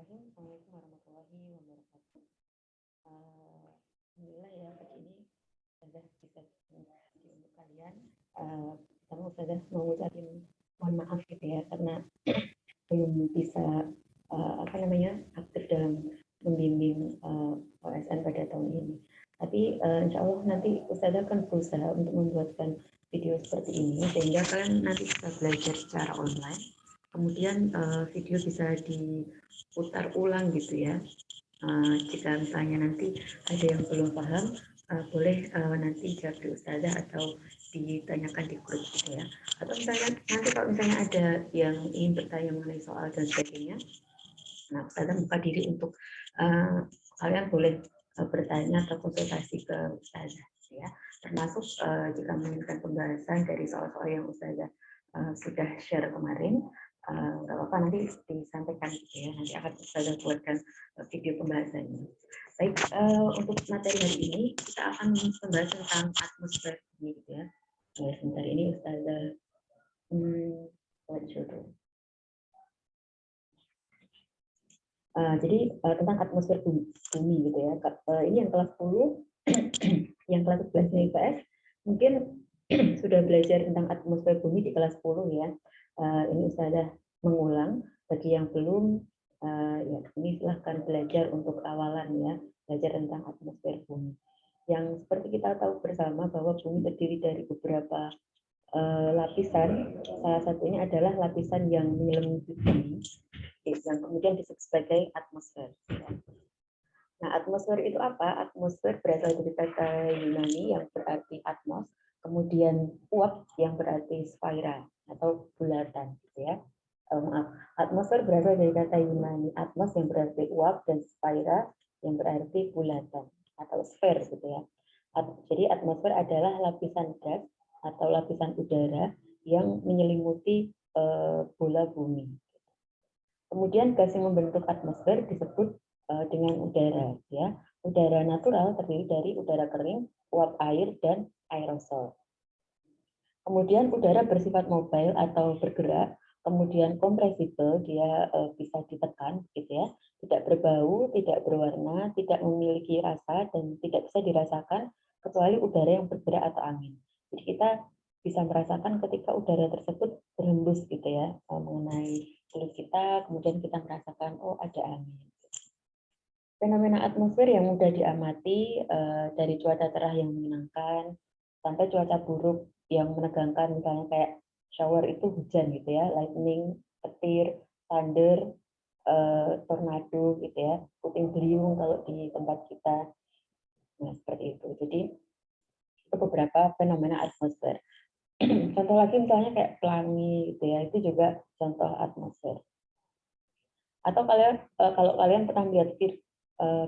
Bismillahirrahmanirrahim. Assalamualaikum warahmatullahi wabarakatuh. Alhamdulillah ya, pagi ini sudah bisa menjadi untuk kalian. Pertama Ustazah mau ucapin mohon maaf gitu ya, karena belum bisa aktif dalam membimbing OSN pada tahun ini. Tapi insya Allah nanti Ustazah akan berusaha untuk membuatkan video seperti ini sehingga kalian nanti bisa belajar secara online. Kemudian video bisa diputar ulang gitu ya. Jika misalnya nanti ada yang belum paham, boleh nanti jawab di Ustazah atau ditanyakan di grup gitu ya. Atau misalnya nanti kalau misalnya ada yang ingin bertanya mengenai soal dan sebagainya, nah Ustazah buka diri untuk kalian boleh bertanya atau konsultasi ke Ustazah gitu ya. Termasuk jika menginginkan pembahasan dari soal-soal yang Ustazah sudah share kemarin, nggak apa-apa nanti disampaikan gitu ya, nanti akan Ustazah buatkan video pembahasannya. Baik, untuk materi hari ini kita akan membahas tentang atmosfer ini gitu ya. Nah, sebentar ini Ustazah jadi tentang atmosfer bumi gitu ya. Ini yang kelas 10, yang kelas 11 IPS mungkin sudah belajar tentang atmosfer bumi di kelas 10 ya. Ini Ustazah mengulang, bagi yang belum ya ini silahkan belajar untuk awalan ya, belajar tentang atmosfer bumi. Yang seperti kita tahu bersama bahwa bumi terdiri dari beberapa lapisan, salah satunya adalah lapisan yang menyelimuti bumi, yang kemudian disebut sebagai atmosfer. Nah, atmosfer itu apa? Atmosfer berasal dari kata Yunani yang berarti atmos, kemudian uap yang berarti sphaira atau bulatan, gitu ya. Maaf, atmosfer berasal dari kata Yunani atmos yang berarti uap dan sphaira yang berarti bulatan atau sphere, gitu ya. Jadi atmosfer adalah lapisan gas atau lapisan udara yang menyelimuti bola bumi. Kemudian gas yang membentuk atmosfer disebut dengan udara, ya. Udara natural terdiri dari udara kering, uap air, dan aerosol. Kemudian udara bersifat mobile atau bergerak, kemudian kompresibel, dia bisa ditekan, gitu ya. Tidak berbau, tidak berwarna, tidak memiliki rasa, dan tidak bisa dirasakan kecuali udara yang bergerak atau angin. Jadi kita bisa merasakan ketika udara tersebut berhembus gitu ya, mengenai kulit kita, kemudian kita merasakan oh ada angin. Fenomena atmosfer yang mudah diamati dari cuaca cerah yang menyenangkan sampai cuaca buruk yang menegangkan, misalnya kayak shower itu hujan gitu ya, lightning, petir, thunder, tornado gitu ya, puting beliung kalau di tempat kita. Nah, seperti itu. Jadi itu beberapa fenomena atmosfer. Contoh lagi misalnya kayak pelangi gitu ya, itu juga contoh atmosfer. Atau kalian kalau kalian pernah lihat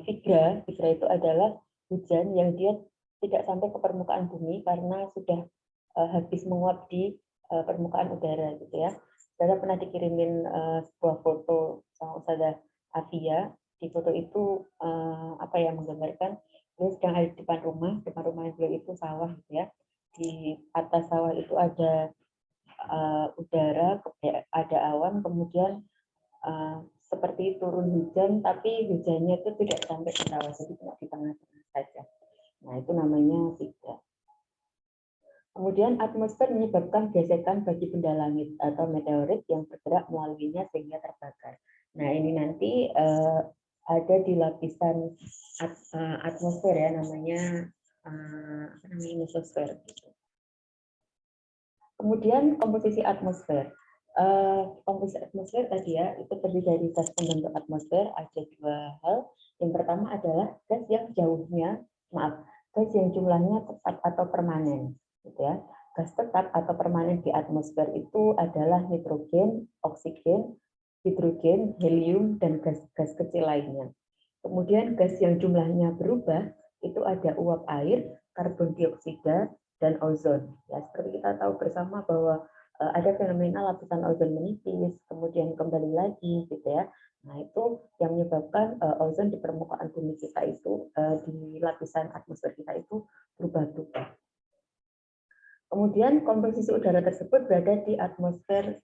Vigra itu adalah hujan yang dia tidak sampai ke permukaan bumi karena sudah habis menguap di permukaan udara gitu ya. Saya pernah dikirimin sebuah foto sama Ustazah Afia. Di foto itu apa yang menggambarkan dia sedang ada di depan rumah beliau itu sawah gitu ya. Di atas sawah itu ada udara, ada awan, kemudian seperti turun hujan, tapi hujannya itu tidak sampai ke bawah, jadi cuma di tengah-tengah saja. Nah, itu namanya Vigra. Kemudian atmosfer menyebabkan gesekan bagi benda langit atau meteorit yang bergerak melaluinya sehingga terbakar. Nah, ini nanti ada di lapisan atmosfer ya, namanya mesosfer. Kemudian komposisi atmosfer. Komposisi atmosfer tadi ya, itu terdiri dari gas pembentuk atmosfer, ada dua hal. Yang pertama adalah gas yang gas yang jumlahnya tetap atau permanen, gitu ya. Gas tetap atau permanen di atmosfer itu adalah nitrogen, oksigen, hidrogen, helium, dan gas-gas kecil lainnya. Kemudian gas yang jumlahnya berubah itu ada uap air, karbon dioksida, dan ozon. Ya, seperti kita tahu bersama bahwa ada fenomena lapisan ozon menipis, kemudian kembali lagi, gitu ya. Nah, itu yang menyebabkan ozon di permukaan bumi kita itu, di lapisan atmosfer kita itu berubah-ubah. Kemudian komposisi udara tersebut berada di atmosfer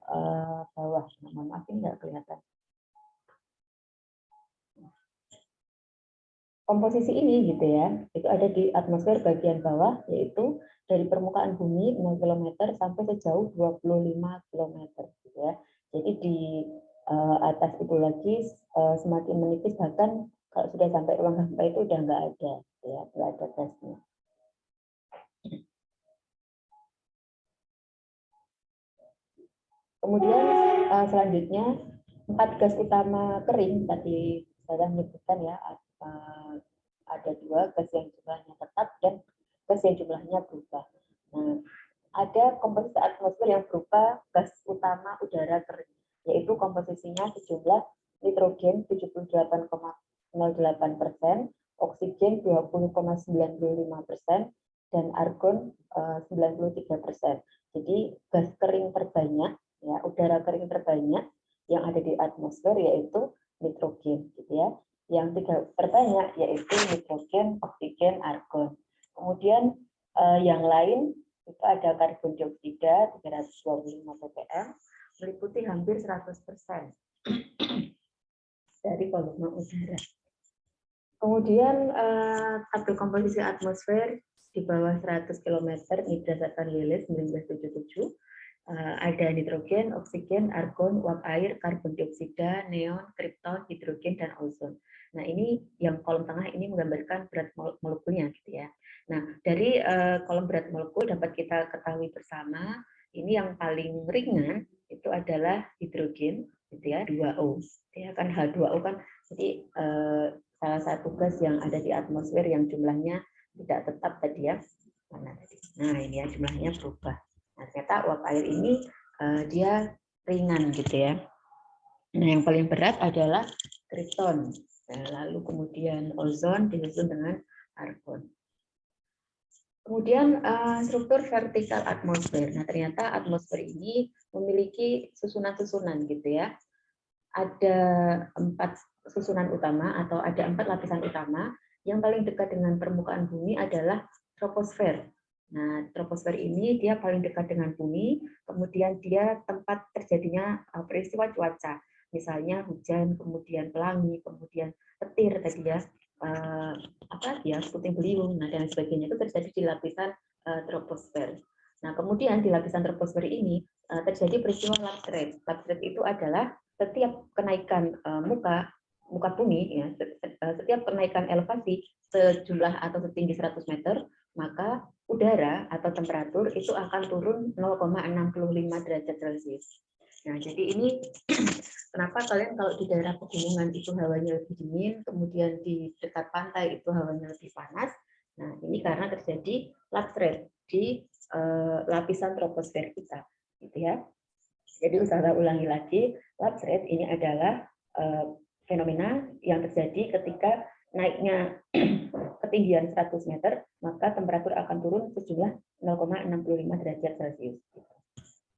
bawah. Mohon maaf, ini nggak kelihatan. komposisi ini gitu ya, itu ada di atmosfer bagian bawah, yaitu dari permukaan bumi 0 km sampai sejauh 25 km gitu ya. Jadi di atas itu lagi semakin menipis, bahkan kalau sudah sampai ruang hampa itu udah nggak ada gitu ya, nggak ada gasnya. Kemudian selanjutnya 4 gas utama kering tadi saya menyebutkan ya, ada 2 gas yang jumlahnya tetap dan gas yang jumlahnya berubah. Nah, ada komposisi atmosfer yang berupa gas utama udara kering, yaitu komposisinya sejumlah nitrogen 78,08%, oksigen 20,95%, dan argon 93%. Jadi gas kering terbanyak, ya, udara kering terbanyak yang ada di atmosfer yaitu nitrogen, gitu ya. Yang terbanyak yaitu nitrogen, oksigen, argon. Kemudian yang lain itu ada karbon dioksida 325 ppm, meliputi hampir 100% dari volume udara. Kemudian tabel komposisi atmosfer di bawah 100 km ini berdasarkan Lilith 1977. Ada nitrogen, oksigen, argon, uap air, karbon dioksida, neon, kripton, hidrogen, dan ozon. Nah, ini yang kolom tengah ini menggambarkan berat molekulnya gitu ya. Nah, dari kolom berat molekul dapat kita ketahui bersama, ini yang paling ringan itu adalah hidrogen gitu ya, 2O. Ya kan H2O kan jadi salah satu gas yang ada di atmosfer yang jumlahnya tidak tetap tadi ya. Mana tadi? Nah, ini ya jumlahnya berubah. Nah, ternyata uap air ini dia ringan gitu ya. Nah, yang paling berat adalah kripton. Lalu kemudian ozon disusul dengan argon. Kemudian struktur vertikal atmosfer. Nah, ternyata atmosfer ini memiliki susunan-susunan gitu ya. Ada 4 susunan utama atau ada 4 lapisan utama. Yang paling dekat dengan permukaan bumi adalah troposfer. Nah, troposfer ini dia paling dekat dengan bumi, kemudian dia tempat terjadinya peristiwa cuaca, misalnya hujan, kemudian pelangi, kemudian petir tadi ya, puting beliung, nah dan sebagainya itu terjadi di lapisan troposfer. Nah, kemudian di lapisan troposfer ini terjadi peristiwa lapse. Lapse itu adalah setiap kenaikan muka bumi ya, setiap kenaikan elevasi sejumlah atau setinggi 100 meter, maka udara atau temperatur itu akan turun 0,65 derajat Celcius. Nah, jadi ini kenapa kalian kalau di daerah pegunungan itu hawanya lebih dingin, kemudian di dekat pantai itu hawanya lebih panas. Nah, ini karena terjadi lapse di lapisan troposfer kita, gitu ya. Jadi saya ulangi lagi, lapse ini adalah fenomena yang terjadi ketika naiknya ketinggian 100 meter, maka temperatur akan turun sejumlah 0,65 derajat Celcius.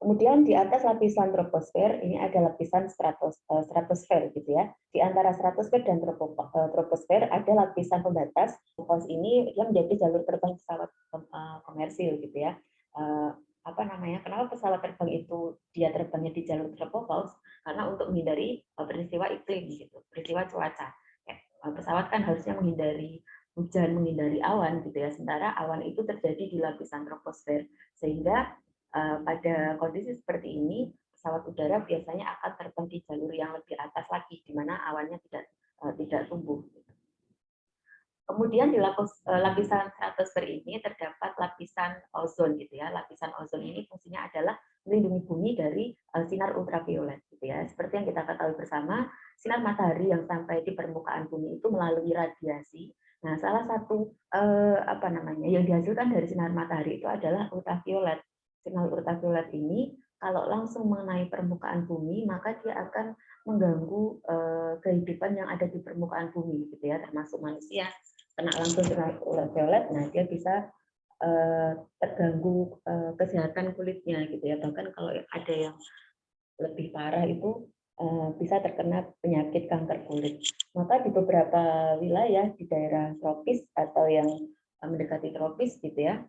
Kemudian di atas lapisan troposfer ini ada lapisan stratosfer gitu ya. Di antara stratosfer dan troposfer ada lapisan pembatas. Pos ini yang menjadi jalur terbang pesawat komersil gitu ya. Kenapa pesawat terbang itu dia terbangnya di jalur tropopause? Karena untuk menghindari peristiwa iklim gitu, peristiwa cuaca. Pesawat kan harusnya menghindari hujan, menghindari awan gitu ya. Sementara awan itu terjadi di lapisan troposfer, sehingga pada kondisi seperti ini pesawat udara biasanya akan terbang di jalur yang lebih atas lagi, di mana awannya tidak tumbuh. Kemudian di lapisan stratosfer ini terdapat lapisan ozon gitu ya. Lapisan ozon ini fungsinya adalah melindungi bumi dari sinar ultraviolet gitu ya. Seperti yang kita ketahui bersama, sinar matahari yang sampai di permukaan bumi itu melalui radiasi. Nah, salah satu yang dihasilkan dari sinar matahari itu adalah ultraviolet. Sinar ultraviolet ini kalau langsung mengenai permukaan bumi, maka dia akan mengganggu kehidupan yang ada di permukaan bumi gitu ya, termasuk manusia. Kena langsung sinar ultraviolet, nah dia bisa terganggu kesehatan kulitnya gitu ya. Bahkan kalau ada yang lebih parah itu bisa terkena penyakit kanker kulit. Maka di beberapa wilayah di daerah tropis atau yang mendekati tropis gitu ya,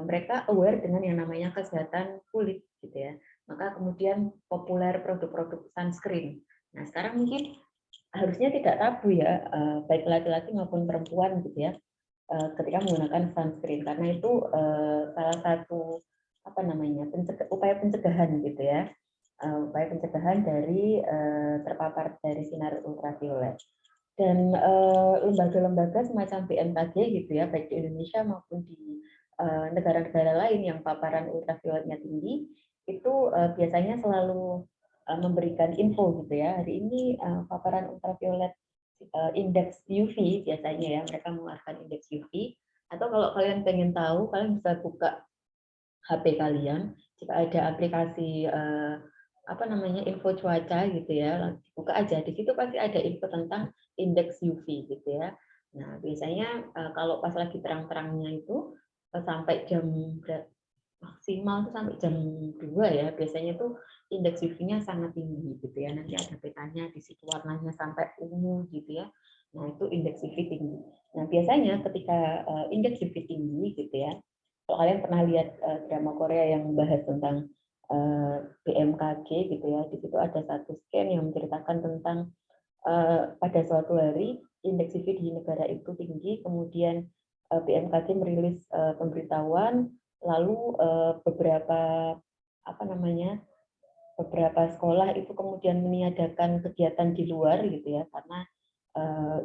mereka aware dengan yang namanya kesehatan kulit gitu ya. Maka kemudian populer produk-produk sunscreen. Nah, sekarang mungkin harusnya tidak tabu ya, baik laki-laki maupun perempuan gitu ya, ketika menggunakan sunscreen, karena itu salah satu apa namanya upaya pencegahan gitu ya, upaya pencegahan dari terpapar dari sinar ultraviolet. Dan lembaga-lembaga semacam BMKG gitu ya, baik di Indonesia maupun di negara-negara lain yang paparan ultravioletnya tinggi, itu biasanya selalu memberikan info gitu ya. Hari ini paparan ultraviolet indeks UV biasanya ya, mereka mengeluarkan indeks UV. Atau kalau kalian pengen tahu, kalian bisa buka HP kalian, jika ada aplikasi apa namanya info cuaca gitu ya, buka aja, di situ pasti ada info tentang indeks UV gitu ya. Nah biasanya kalau pas lagi terang-terangnya itu sampai jam maksimal tuh sampai jam 2 ya, biasanya tuh indeks UV-nya sangat tinggi gitu ya. Nanti ada petanya di situ warnanya sampai ungu gitu ya. Nah, itu indeks UV tinggi. Nah, biasanya ketika indeks UV tinggi gitu ya. Kalau kalian pernah lihat drama Korea yang membahas tentang BMKG gitu ya, di situ ada satu scan yang menceritakan tentang pada suatu hari indeks UV di negara itu tinggi, kemudian BMKG merilis pemberitahuan, lalu beberapa apa namanya beberapa sekolah itu kemudian meniadakan kegiatan di luar gitu ya karena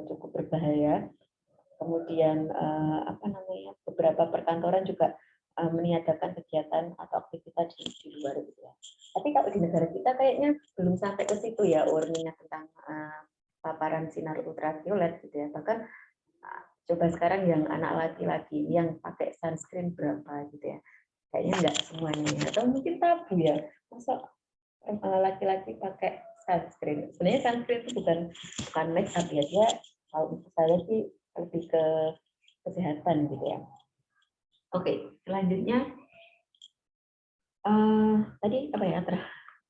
cukup berbahaya. Kemudian apa namanya beberapa perkantoran juga meniadakan kegiatan atau aktivitas di luar gitu ya. Tapi kalau di negara kita kayaknya belum sampai ke situ ya warningnya tentang paparan sinar ultraviolet gitu ya. Bahkan coba sekarang yang anak laki-laki yang pakai sunscreen berapa gitu ya. Kayaknya enggak semuanya atau mungkin tabu ya. Masa laki-laki pakai sunscreen. Sebenarnya sunscreen itu bukan make up ya, dia kalau menurut saya sih lebih ke kesehatan gitu ya. Oke, selanjutnya tadi apa ya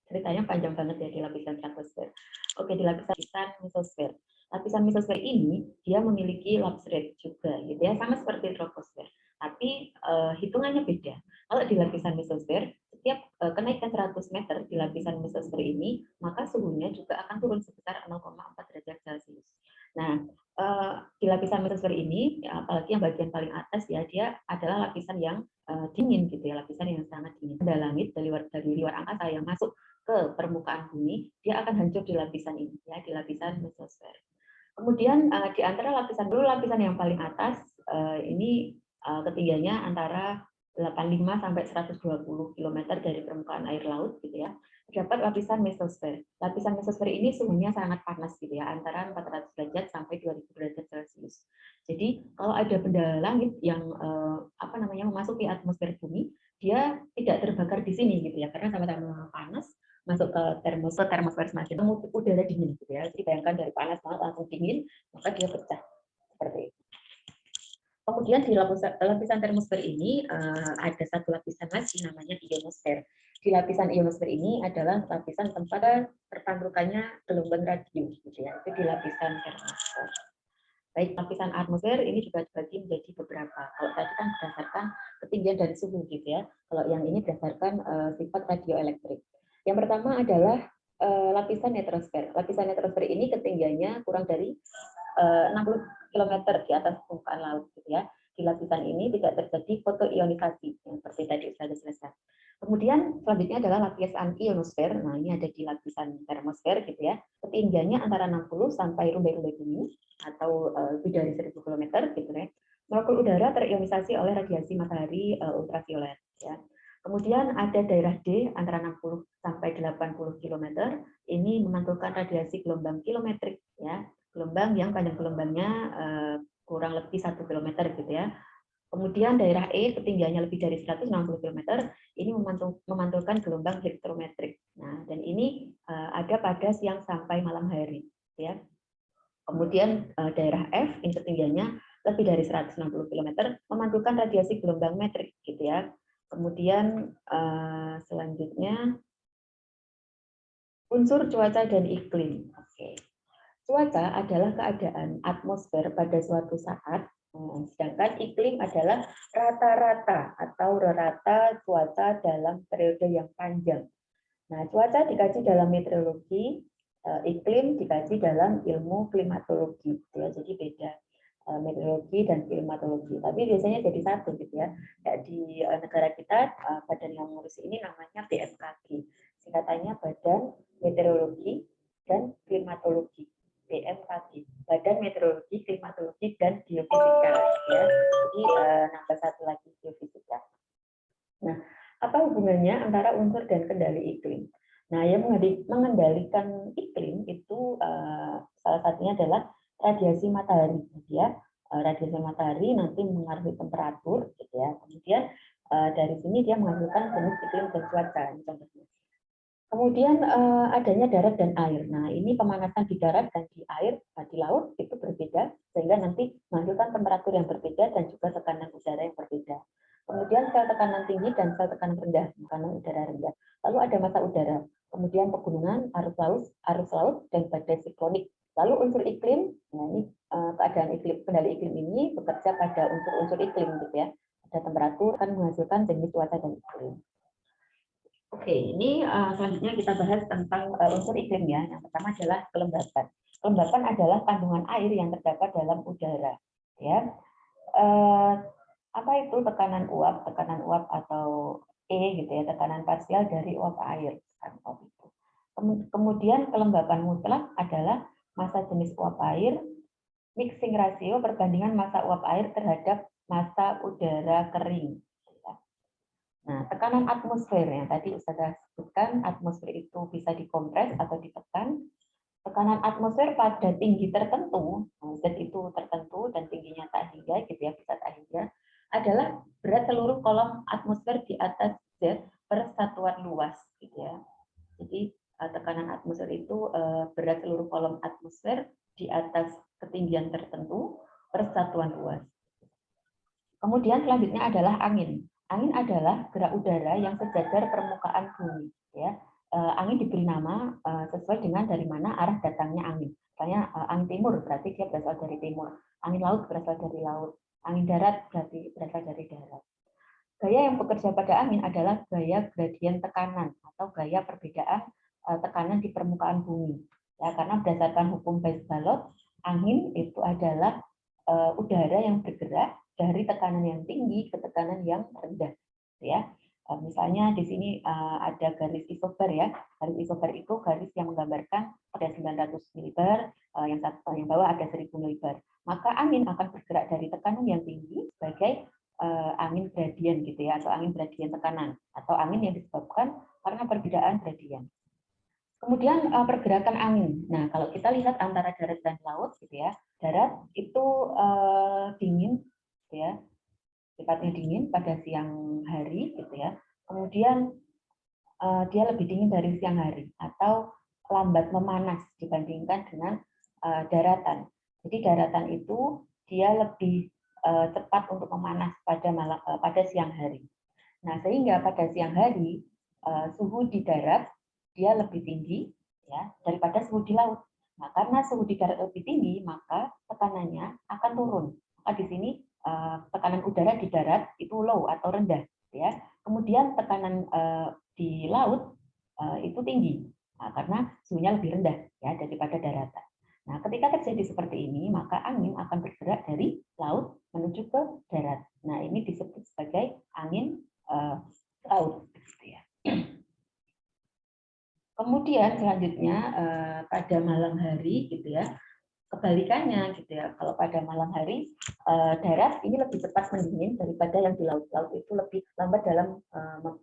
ceritanya panjang banget ya di lapisan troposfer. Oke, di lapisan mesosfer. Lapisan mesosfer ini dia memiliki lapse rate juga gitu ya, sama seperti troposfer. Tapi hitungannya beda. Kalau di lapisan mesosfer, setiap kenaikan 100 meter di lapisan mesosfer ini, maka suhunya juga akan turun sebesar 0,4 derajat Celcius. Nah, di lapisan mesosfer ini, ya, apalagi yang bagian paling atas ya, dia adalah lapisan yang dingin gitu ya, lapisan yang sangat dingin. Ada langit dari luar angkasa yang masuk ke permukaan bumi, dia akan hancur di lapisan ini ya, di lapisan mesosfer. Kemudian di antara lapisan yang paling atas ini ketinggiannya antara 85 sampai 120 km dari permukaan air laut gitu ya. Terdapat lapisan mesosfer. Lapisan mesosfer ini suhunya sangat panas gitu ya, antara 400 derajat sampai 2000 derajat Celcius. Jadi kalau ada benda langit yang apa namanya memasuki atmosfer bumi, dia tidak terbakar di sini gitu ya, karena sama-sama panas masuk ke termosfer semakin udara dingin gitu ya. Jadi bayangkan dari panas banget langsung dingin, maka dia pecah seperti itu. Kemudian di lapisan termosfer ini ada satu lapisan lagi namanya ionosfer. Di lapisan ionosfer ini adalah lapisan tempat terpantukannya gelombang radio gitu ya. Itu di lapisan termosfer. Baik, lapisan atmosfer ini juga dibagi menjadi beberapa. Kalau tadi kan berdasarkan ketinggian dari suhu gitu ya. Kalau yang ini berdasarkan sifat radioelektrik. Yang pertama adalah lapisan netrosfer. Lapisan netrosfer ini ketinggiannya kurang dari 60 km di atas permukaan laut gitu ya. Di lapisan ini tidak terjadi fotoionisasi yang seperti tadi sudah dijelaskan. Kemudian selanjutnya adalah lapisan ionosfer. Nah, ini ada di lapisan termosfer gitu ya. Ketinggiannya antara 60 sampai rumbai-rumbai bumi atau lebih dari 1000 km gitu ya. Molekul udara terionisasi oleh radiasi matahari ultraviolet ya. Kemudian ada daerah D antara 60 sampai 80 km. Ini memantulkan radiasi gelombang kilometrik ya. Gelombang yang panjang gelombangnya kurang lebih 1 km gitu ya. Kemudian daerah E ketinggiannya lebih dari 160 km, ini memantulkan gelombang hektometrik. Nah, dan ini ada pada siang sampai malam hari ya. Kemudian daerah F ini ketinggiannya lebih dari 160 km, memantulkan radiasi gelombang metrik gitu ya. Kemudian selanjutnya unsur cuaca dan iklim. Oke. Cuaca adalah keadaan atmosfer pada suatu saat, sedangkan iklim adalah rata-rata atau rata cuaca dalam periode yang panjang. Nah, cuaca dikaji dalam meteorologi iklim dikaji dalam ilmu klimatologi, gitu ya. Jadi beda meteorologi dan klimatologi, tapi biasanya jadi satu gitu ya. Di negara kita badan yang mengurus ini namanya BMKG, singkatannya Badan Meteorologi dan Klimatologi. BMKG, Badan Meteorologi, Klimatologi dan Geofisika, ya. Jadi nambah satu lagi geofisika. Nah, apa hubungannya antara unsur dan kendali iklim? Nah, yang mengendalikan iklim itu salah satunya adalah radiasi matahari, gitu ya. Radiasi matahari nanti mengaruhi temperatur, gitu ya. Kemudian dari sini dia menghasilkan jenis iklim dan cuaca, contohnya. Kemudian adanya darat dan air. Nah, ini pemanasan di darat dan di air, di laut itu berbeda, sehingga nanti menghasilkan temperatur yang berbeda dan juga tekanan udara yang berbeda. Kemudian sel tekanan tinggi dan sel tekanan rendah, tekanan udara rendah. Lalu ada massa udara. Kemudian pegunungan, arus laut, dan badai siklonik. Lalu unsur iklim, nah ini keadaan iklim, kendali iklim ini bekerja pada unsur-unsur iklim, gitu ya. Ada temperatur akan menghasilkan jenis cuaca dan iklim. Oke, ini selanjutnya kita bahas tentang unsur iklim ya. Yang pertama adalah kelembapan. Kelembapan adalah kandungan air yang terdapat dalam udara. Ya, apa itu tekanan uap? Tekanan uap atau E gitu ya, tekanan parsial dari uap air. Kemudian kelembapan mutlak adalah massa jenis uap air, mixing rasio perbandingan massa uap air terhadap massa udara kering. Nah, tekanan atmosfer yang tadi saya sebutkan, atmosfer itu bisa dikompres atau ditekan. Tekanan atmosfer pada tinggi tertentu, Z itu tertentu dan tingginya tak hingga, gitu ya, bisa tak hingga, adalah berat seluruh kolom atmosfer di atas Z per satuan luas, gitu ya. Jadi tekanan atmosfer itu berat seluruh kolom atmosfer di atas ketinggian tertentu per satuan luas. Kemudian selanjutnya adalah angin. Angin adalah gerak udara yang sejajar permukaan bumi. Ya. Angin diberi nama sesuai dengan dari mana arah datangnya angin. Misalnya angin timur berarti dia berasal dari timur. Angin laut berasal dari laut. Angin darat berarti berasal dari darat. Gaya yang bekerja pada angin adalah gaya gradien tekanan atau gaya perbedaan tekanan di permukaan bumi. Ya, karena berdasarkan hukum Weis-Ballot, angin itu adalah udara yang bergerak dari tekanan yang tinggi ke tekanan yang rendah, ya. Misalnya di sini ada garis isobar ya. Garis isobar itu garis yang menggambarkan pada 900 milibar, yang bawah ada 1000 milibar. Maka angin akan bergerak dari tekanan yang tinggi sebagai angin gradien gitu ya, atau angin gradien tekanan, atau angin yang disebabkan karena perbedaan gradien. Kemudian pergerakan angin. Nah, kalau kita lihat antara darat dan laut, gitu ya, darat itu dingin, gitu ya, sifatnya dingin pada siang hari, gitu ya. Kemudian dia lebih dingin dari siang hari atau lambat memanas dibandingkan dengan daratan. Jadi daratan itu dia lebih cepat untuk memanas pada siang hari. Nah, sehingga pada siang hari suhu di darat dia lebih tinggi ya daripada suhu di laut. Nah, karena suhu di darat lebih tinggi, maka tekanannya akan turun. Maka di sini tekanan udara di darat itu low atau rendah ya. Kemudian tekanan di laut itu tinggi. Nah, karena suhunya lebih rendah ya daripada daratan. Nah, ketika terjadi seperti ini, maka angin akan bergerak dari laut menuju ke darat. Nah, ini disebut sebagai angin laut. Gitu ya. Kemudian selanjutnya pada malam hari, gitu ya, kebalikannya, gitu ya. Kalau pada malam hari darat ini lebih cepat mendingin daripada yang di laut. Laut itu lebih lambat dalam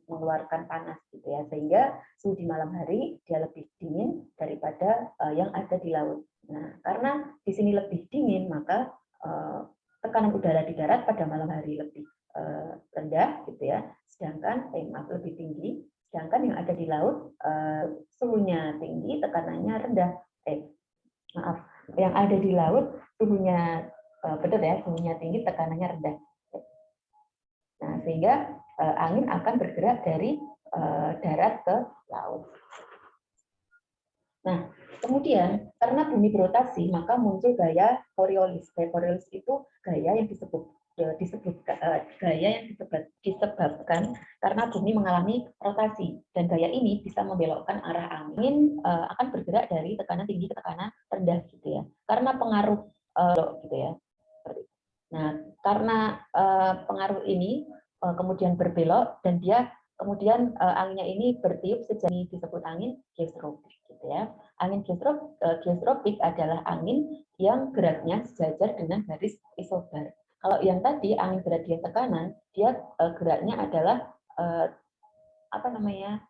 mengeluarkan panas, gitu ya. Sehingga suhu di malam hari dia lebih dingin daripada yang ada di laut. Nah, karena di sini lebih dingin, maka tekanan udara di darat pada malam hari lebih rendah, gitu ya. Sedangkan lebih tinggi. Sedangkan yang ada di laut suhunya tinggi, tekanannya rendah. Yang ada di laut suhunya betul ya, suhunya tinggi, tekanannya rendah. Nah, sehingga angin akan bergerak dari darat ke laut. Nah, kemudian karena bumi berotasi, maka muncul gaya Coriolis. Gaya Coriolis itu gaya yang disebut gaya yang disebabkan karena bumi mengalami rotasi, dan gaya ini bisa membelokkan arah angin akan bergerak dari tekanan tinggi ke tekanan rendah gitu ya, karena pengaruh gitu ya. Nah, karena pengaruh ini kemudian berbelok, dan dia kemudian anginnya ini bertiup sejak disebut angin geostropik gitu ya. Angin geostropik adalah angin yang geraknya sejajar dengan garis isobar. Kalau yang tadi angin gradien tekanan, dia geraknya adalah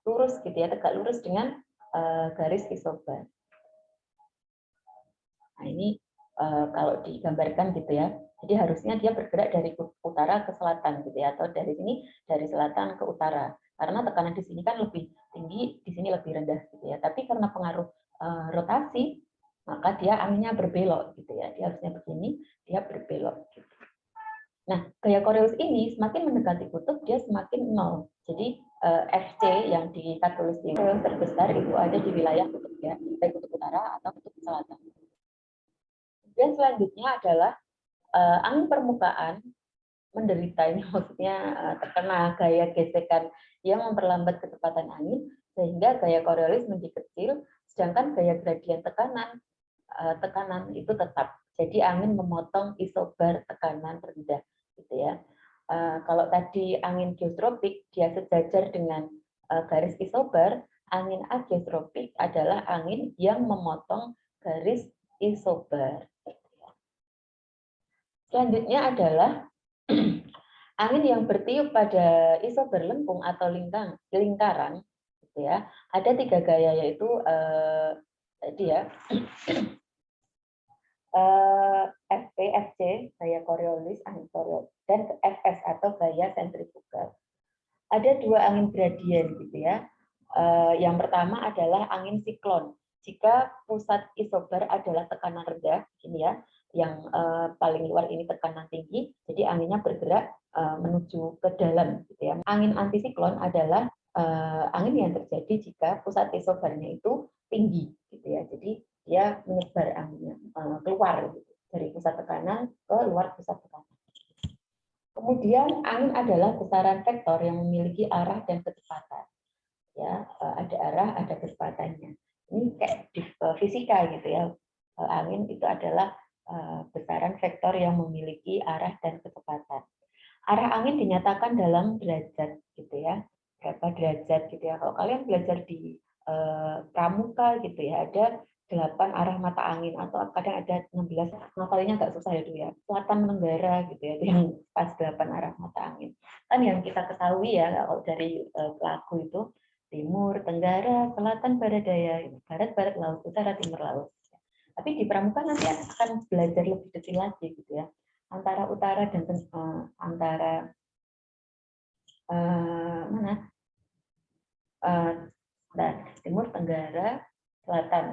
lurus gitu ya, tegak lurus dengan garis isobar. Nah, ini kalau digambarkan gitu ya. Jadi harusnya dia bergerak dari utara ke selatan gitu ya, atau dari sini dari selatan ke utara. Karena tekanan di sini kan lebih tinggi, di sini lebih rendah gitu ya. Tapi karena pengaruh rotasi, maka dia anginnya berbelok gitu ya. Dia harusnya begini, dia berbelok gitu. Nah, gaya Coriolis ini semakin mendekati kutub, dia semakin nol. Jadi FC yang ditulis di terbesar itu ada di wilayah kutub ya, baik kutub utara atau kutub selatan. Dan selanjutnya adalah angin permukaan menderita, ini maksudnya terkena gaya gesekan yang memperlambat kecepatan angin, sehingga gaya Coriolis menjadi kecil, sedangkan gaya gradien tekanan itu tetap. Jadi angin memotong isobar tekanan rendah, gitu ya. Kalau tadi angin geostropik dia sejajar dengan garis isobar, angin ageostropik adalah angin yang memotong garis isobar. Selanjutnya adalah angin yang bertiup pada isobar lengkung atau lingkaran, gitu ya. Ada 3 gaya, yaitu tadi ya FP, FC, gaya Coriolis, angin Coriolis, dan FS atau gaya sentrifugal. Ada 2 angin gradien gitu ya. Yang pertama adalah angin siklon. Jika pusat isobar adalah tekanan rendah, ini ya, yang paling luar ini tekanan tinggi, jadi anginnya bergerak menuju ke dalam gitu ya. Angin antisiklon adalah angin yang terjadi jika pusat isobarnya itu tinggi gitu ya. Jadi dia menyebar anginnya keluar gitu, dari pusat tekanan ke luar pusat tekanan. Kemudian angin adalah besaran vektor yang memiliki arah dan kecepatan. Ya, ada arah, ada kecepatannya. Ini kayak di fisika gitu ya. Angin itu adalah besaran vektor yang memiliki arah dan kecepatan. Arah angin dinyatakan dalam derajat gitu ya. Berapa derajat gitu ya. Kalau kalian belajar di pramuka gitu ya, ada 8 arah mata angin, atau kadang ada 16, ngapalinya agak susah ya, ya. Selatan tenggara gitu ya, itu yang pas 8 arah mata angin. Kan yang kita ketahui ya, kalau dari pelaku itu timur, tenggara, selatan, barat, daya, barat, barat laut, utara, timur laut. Tapi di pramuka nanti akan belajar lebih detail lagi gitu ya. Antara utara dan antara timur, tenggara, selatan.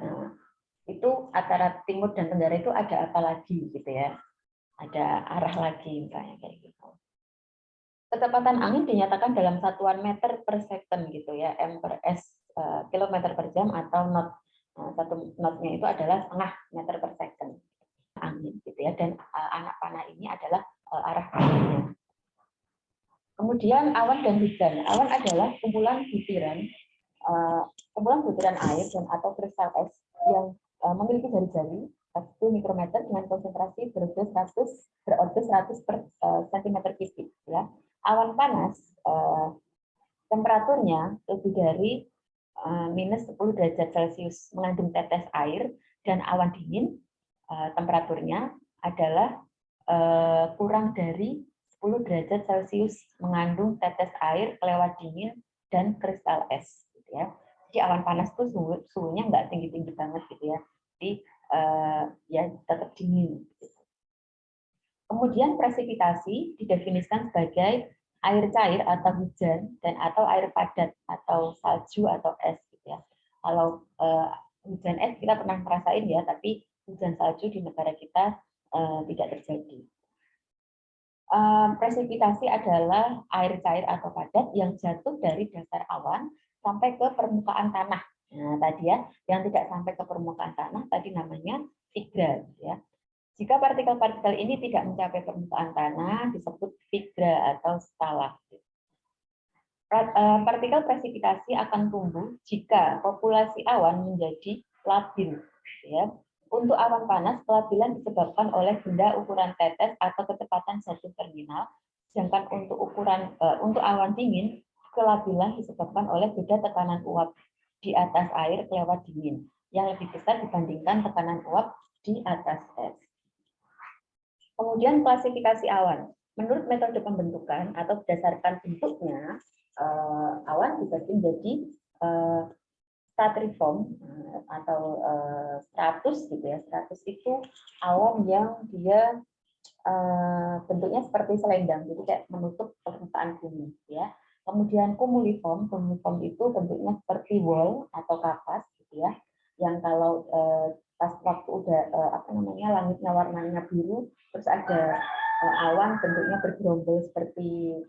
Itu antara timur dan tenggara itu ada apa lagi gitu ya, ada arah lagi misalnya kayak gitu. Kecepatan angin dinyatakan dalam satuan meter per second gitu ya, m per s kilometer per jam atau knot. Satu knotnya itu adalah setengah meter per second angin gitu ya, dan anak panah ini adalah arah anginnya. Kemudian awan dan hujan. Awan adalah kumpulan butiran air dan atau kristal es yang memiliki jari-jari 1 mikrometer dengan konsentrasi berorbit 100 per centimeter kubik ya. Awan panas temperaturnya lebih dari minus 10 derajat Celcius mengandung tetes air, dan awan dingin temperaturnya adalah kurang dari 10 derajat Celcius mengandung tetes air, kelewat dingin, dan kristal es gitu ya. Jadi awan panas itu suhunya nggak tinggi-tinggi banget gitu ya. Jadi ya tetap dingin. Kemudian presipitasi didefinisikan sebagai air cair atau hujan, dan atau air padat atau salju atau es gitu ya. Kalau hujan es kita pernah merasain ya, tapi hujan salju di negara kita tidak terjadi. Presipitasi adalah air cair atau padat yang jatuh dari dasar awan sampai ke permukaan tanah. Nah, tadi ya, yang tidak sampai ke permukaan tanah tadi namanya sigra ya. Jika partikel-partikel ini tidak mencapai permukaan tanah, disebut figra atau stalaktit. Partikel presipitasi akan tumbuh jika populasi awan menjadi labil. Ya. Untuk awan panas, kelabilan disebabkan oleh benda ukuran tetes atau kecepatan satu terminal. Sedangkan untuk awan dingin, kelabilan disebabkan oleh beda tekanan uap di atas air kelewat dingin yang lebih besar dibandingkan tekanan uap di atas es. Kemudian klasifikasi awan. Menurut metode pembentukan atau berdasarkan bentuknya, awan dibagi menjadi stratiform atau stratus gitu ya. Stratus itu awan yang dia bentuknya seperti selendang, jadi kayak menutup permukaan bumi ya. Kemudian kumuliform itu bentuknya seperti wall atau kapas gitu ya. Yang kalau pas waktu udah langitnya warnanya biru, terus ada awan bentuknya bergerombol seperti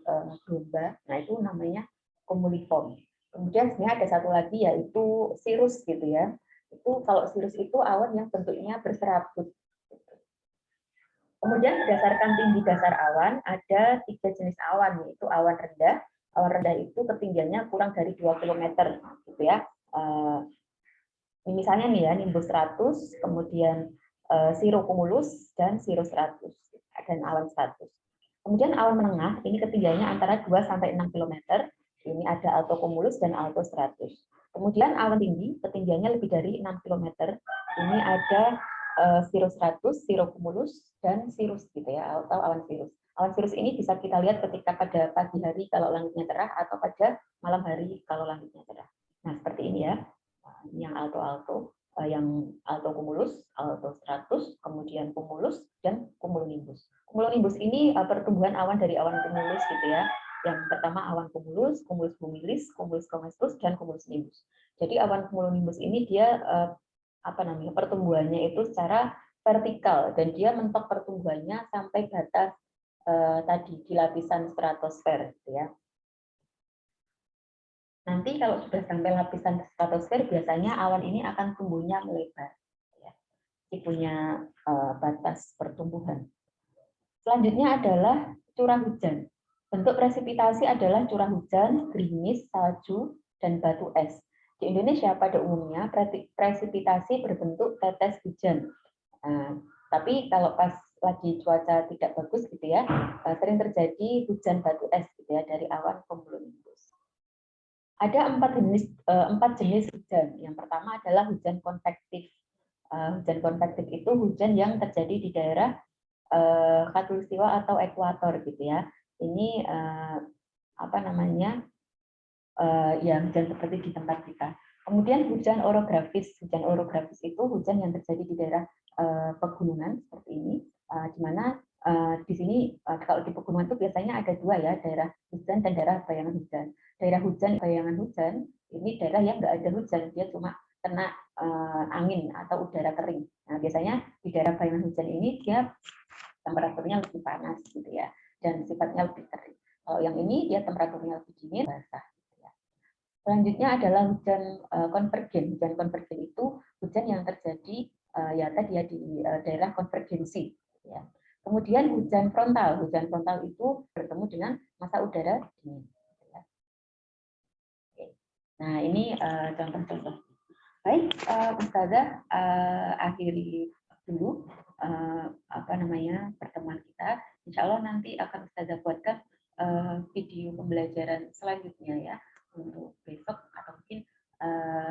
domba. Nah, itu namanya kumuliform. Kemudian sebenarnya ada satu lagi yaitu cirrus gitu ya. Itu kalau cirrus itu awan yang bentuknya berserabut. Kemudian berdasarkan tinggi dasar awan ada 3 jenis awan, yaitu awan rendah. Awan rendah itu ketinggiannya kurang dari 2 km gitu ya. Misalnya nih ya, nimbus 100, kemudian cirrocumulus dan cirrostratus dan awan stratus. Kemudian awan menengah ini ketinggiannya antara 2 sampai 6 km. Ini ada altocumulus dan altostratus. Kemudian awan tinggi ketinggiannya lebih dari 6 km. Ini ada cirrostratus, cirrocumulus dan cirrus gitu ya, atau awan cirrus. Awan cirrus ini bisa kita lihat ketika pada pagi hari kalau langitnya cerah atau pada malam hari kalau langitnya cerah. Nah, seperti ini ya. Ini yang alto-alto, yang altocumulus, altostratus, kemudian cumulus dan cumulonimbus. Cumulonimbus ini pertumbuhan awan dari awan cumulus gitu ya. Yang pertama awan cumulus, cumulus humilis, cumulus comestus dan cumulus nimbus. Jadi awan cumulonimbus ini dia pertumbuhannya itu secara vertikal dan dia mentok pertumbuhannya sampai batas tadi di lapisan stratosfer gitu ya. Nanti kalau sudah sampai lapisan stratosfer biasanya awan ini akan tumbuhnya melebar. Ya. Ini punya batas pertumbuhan. Selanjutnya adalah curah hujan. Bentuk presipitasi adalah curah hujan, gerimis, salju, dan batu es. Di Indonesia pada umumnya presipitasi berbentuk tetes hujan. Tapi kalau pas lagi cuaca tidak bagus gitu ya, sering terjadi hujan batu es gitu ya dari awan cumulonimbus. Ada 4 jenis hujan. Yang pertama adalah hujan konvektif. Hujan konvektif itu hujan yang terjadi di daerah khatulistiwa atau ekuator gitu ya. Ini ya hujan seperti di tempat kita. Kemudian hujan orografis. Hujan orografis itu hujan yang terjadi di daerah pegunungan seperti ini, di mana di sini kalau di pegunungan itu biasanya ada 2 ya, daerah hujan dan daerah bayangan hujan. Daerah hujan bayangan hujan ini daerah yang nggak ada hujan, dia cuma kena angin atau udara kering. Nah, biasanya di daerah bayangan hujan ini dia temperaturnya lebih panas gitu ya, dan sifatnya lebih kering. Kalau yang ini dia temperaturnya lebih dingin, basah. Gitu ya. Selanjutnya adalah hujan konvergen. Hujan konvergen itu hujan yang terjadi ya tadi ya di daerah konvergensi. Gitu ya. Kemudian hujan frontal. Hujan frontal itu bertemu dengan massa udara dingin. Gitu ya. Oke. Nah ini contoh-contoh. Baik, Ustazah, akhiri dulu pertemuan kita. Insya Allah nanti akan Ustazah buatkan video pembelajaran selanjutnya ya untuk besok atau mungkin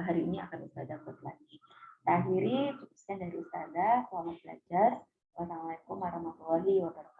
hari ini akan Ustazah buat lagi. Kita akhiri, cukup sekian dari Ustazah. Selamat belajar. Wassalamualaikum warahmatullahi wabarakatuh.